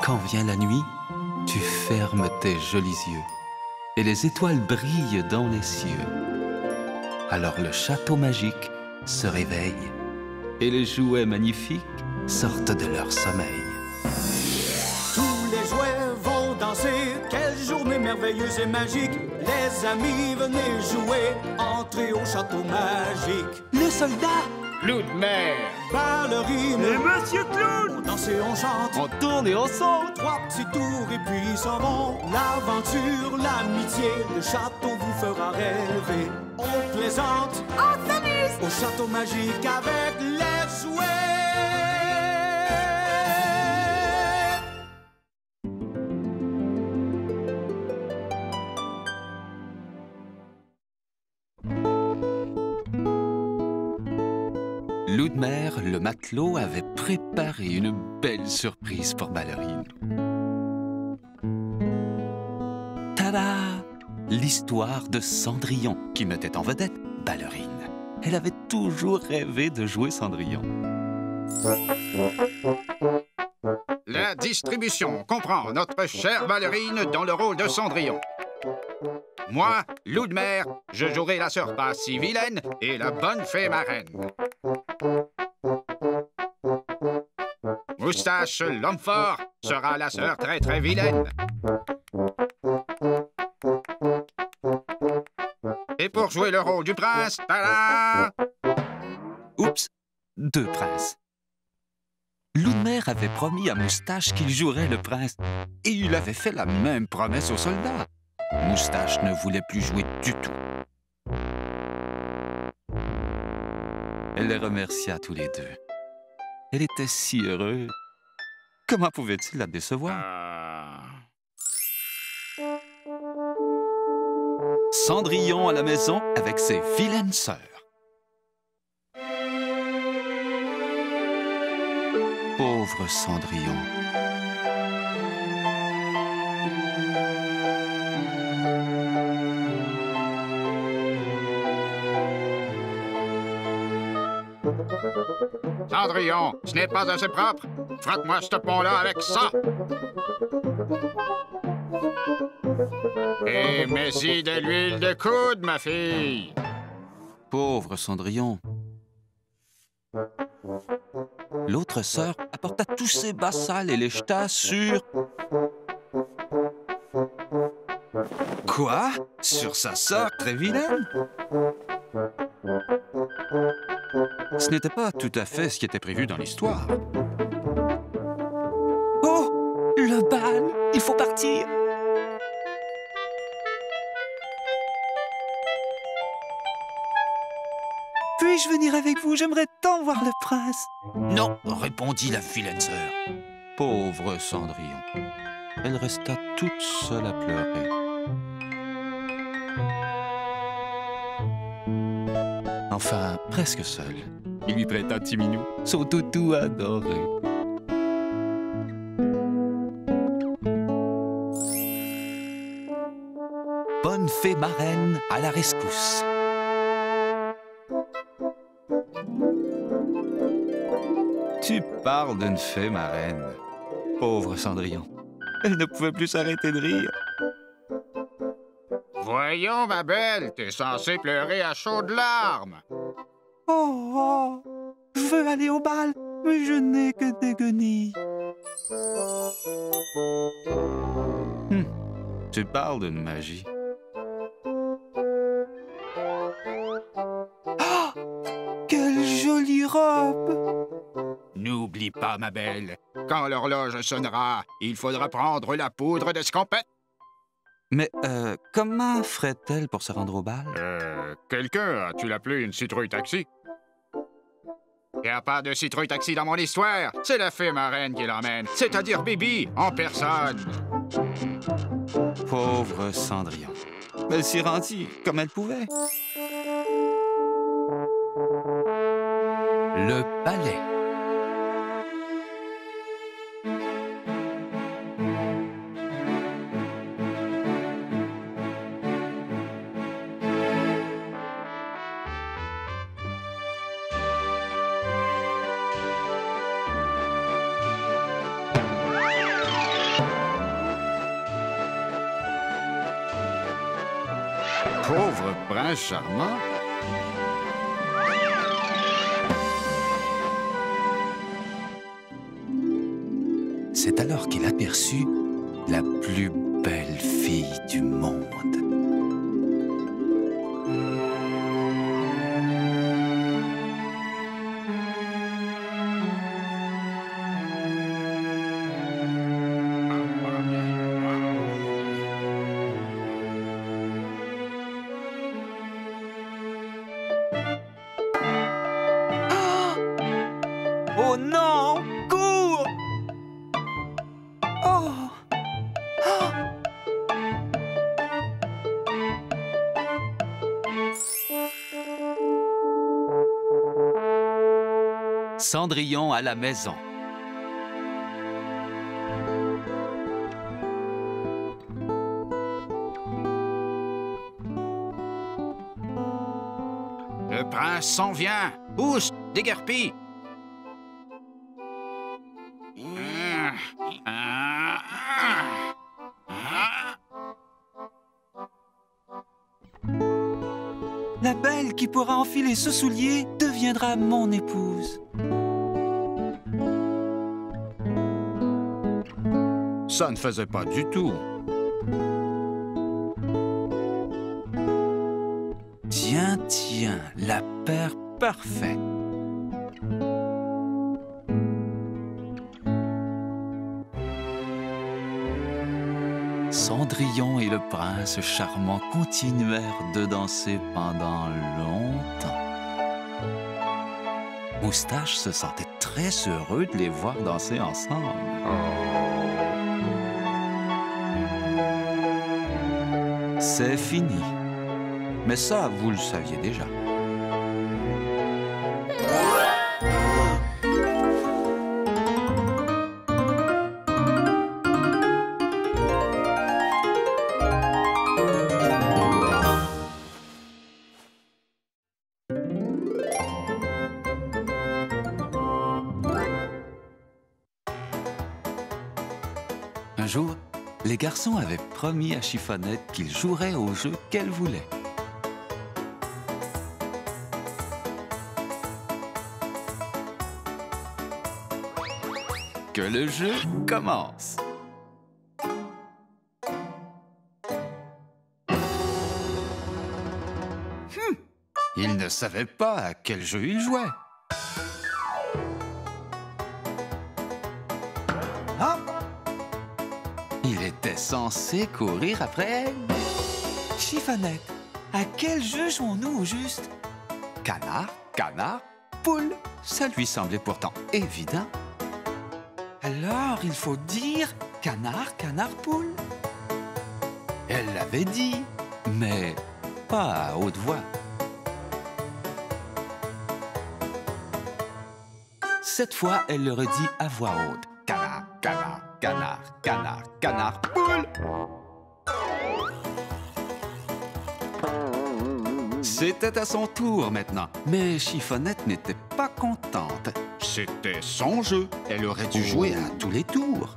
Quand vient la nuit, tu fermes tes jolis yeux et les étoiles brillent dans les cieux. Alors le château magique se réveille et les jouets magnifiques sortent de leur sommeil. Tous les jouets vont danser, quelle journée merveilleuse et magique. Les amis, venez jouer, entrez au château magique. Le soldat, Clou de mer, Ballerine et Monsieur Clown. on danse et on chante. On tourne et on saute. 3 petits tours et puis ils s'en vont. L'aventure, l'amitié, le château vous fera rêver. On plaisante, On s'amuse. au château magique avec les jouets. Loup de mer, le matelot, avait préparé une belle surprise pour Ballerine. Tada! L'histoire de Cendrillon, qui mettait en vedette Ballerine. Elle avait toujours rêvé de jouer Cendrillon. la distribution comprend notre chère Ballerine dans le rôle de Cendrillon. Moi, Loup de mer, je jouerai la sœur pas si vilaine et la bonne fée marraine. Moustache, l'homme fort, sera la sœur très très vilaine. Et pour jouer le rôle du prince, tada! Oups, 2 princes. Loup de mer avait promis à Moustache qu'il jouerait le prince, et il avait fait la même promesse aux soldats. Moustache ne voulait plus jouer du tout. Elle les remercia tous les deux. Elle était si heureuse. Comment pouvait-il la décevoir? Cendrillon à la maison avec ses vilaines sœurs. Pauvre Cendrillon. Cendrillon, ce n'est pas assez propre. Frotte-moi ce pont-là avec ça. Et mets-y de l'huile de coude, ma fille. Pauvre Cendrillon. L'autre sœur apporta tous ses bas sales et les jeta sur... Quoi? Sur sa sœur très vilaine? Ce n'était pas tout à fait ce qui était prévu dans l'histoire. Oh! Le bal! Il faut partir! Puis-je venir avec vous? J'aimerais tant voir le prince. Non, répondit la vilaine sœur. Pauvre Cendrillon. Elle resta toute seule à pleurer. Enfin, presque seule. Il lui prêta Timinou, son toutou adoré. Bonne fée marraine à la rescousse. Tu parles d'une fée marraine. Pauvre Cendrillon. Elle ne pouvait plus s'arrêter de rire. Voyons, ma belle, t'es censée pleurer à chaudes larmes. Oh, je veux aller au bal, mais je n'ai que des guenilles. Tu parles d'une magie. Quelle jolie robe! N'oublie pas, ma belle, quand l'horloge sonnera, il faudra prendre la poudre d'escampette. Mais comment ferait-elle pour se rendre au bal? Quelqu'un a-tu appelé une citrouille taxi? Y a pas de citrouille taxi dans mon histoire. C'est la fée marraine qui l'emmène, c'est-à-dire Bibi en personne. Pauvre Cendrillon. Elle s'y rendit comme elle pouvait. Le palais. Pauvre prince charmant. C'est alors qu'il aperçut la plus belle fille du monde. Oh non! Cours! Oh! Cendrillon à la maison. Le prince s'en vient. Pousse, déguerpis. La belle qui pourra enfiler ce soulier deviendra mon épouse. Ça ne faisait pas du tout. Tiens, tiens, la paire parfaite. Cendrillon et le prince charmant continuèrent de danser pendant longtemps. Moustache se sentait très heureux de les voir danser ensemble. C'est fini. Mais ça, vous le saviez déjà. Un jour, les garçons avaient promis à Chiffonnette qu'ils joueraient au jeu qu'elle voulait. Que le jeu commence. Il ne savait pas à quel jeu il jouait. Il était censé courir après elle. Chiffonnette, à quel jeu jouons-nous au juste? Canard, canard, poule. Ça lui semblait pourtant évident. Alors, il faut dire canard, canard, poule. Elle l'avait dit, mais pas à haute voix. Cette fois, elle le redit à voix haute. Canard, canard, canard, canard, canard, poule. C'était à son tour maintenant, mais Chiffonnette n'était pas contente. C'était son jeu. Elle aurait dû jouer à tous les tours.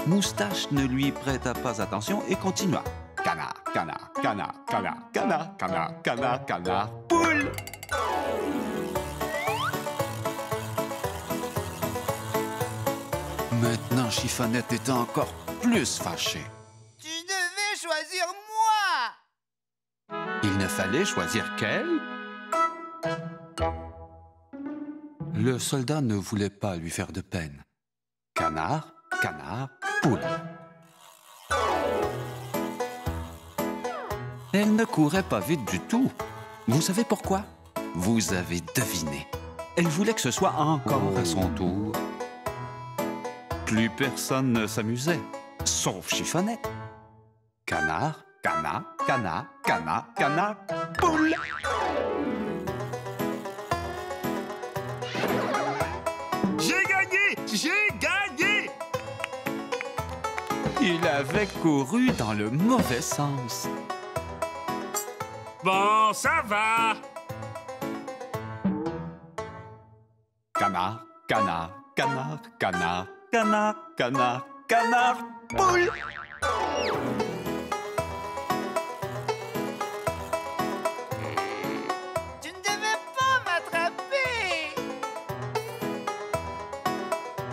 Moustache ne lui prêta pas attention et continua. Canard, canard, canard, canard, canard, canard, canard, canard, poule. Maintenant, Chiffonnette était encore plus fâchée. Tu devais choisir moi! Il ne fallait choisir qu'elle. Le soldat ne voulait pas lui faire de peine. Canard, canard, poule. Elle ne courait pas vite du tout. Vous savez pourquoi? Vous avez deviné. Elle voulait que ce soit encore à son tour. Plus personne ne s'amusait, sauf Chiffonnette. Canard, canard, canard, canard, canard, poule. J'ai gagné! J'ai gagné! Il avait couru dans le mauvais sens. Bon, ça va. Canard, canard, canard, canard, canard, canard, canard, poule.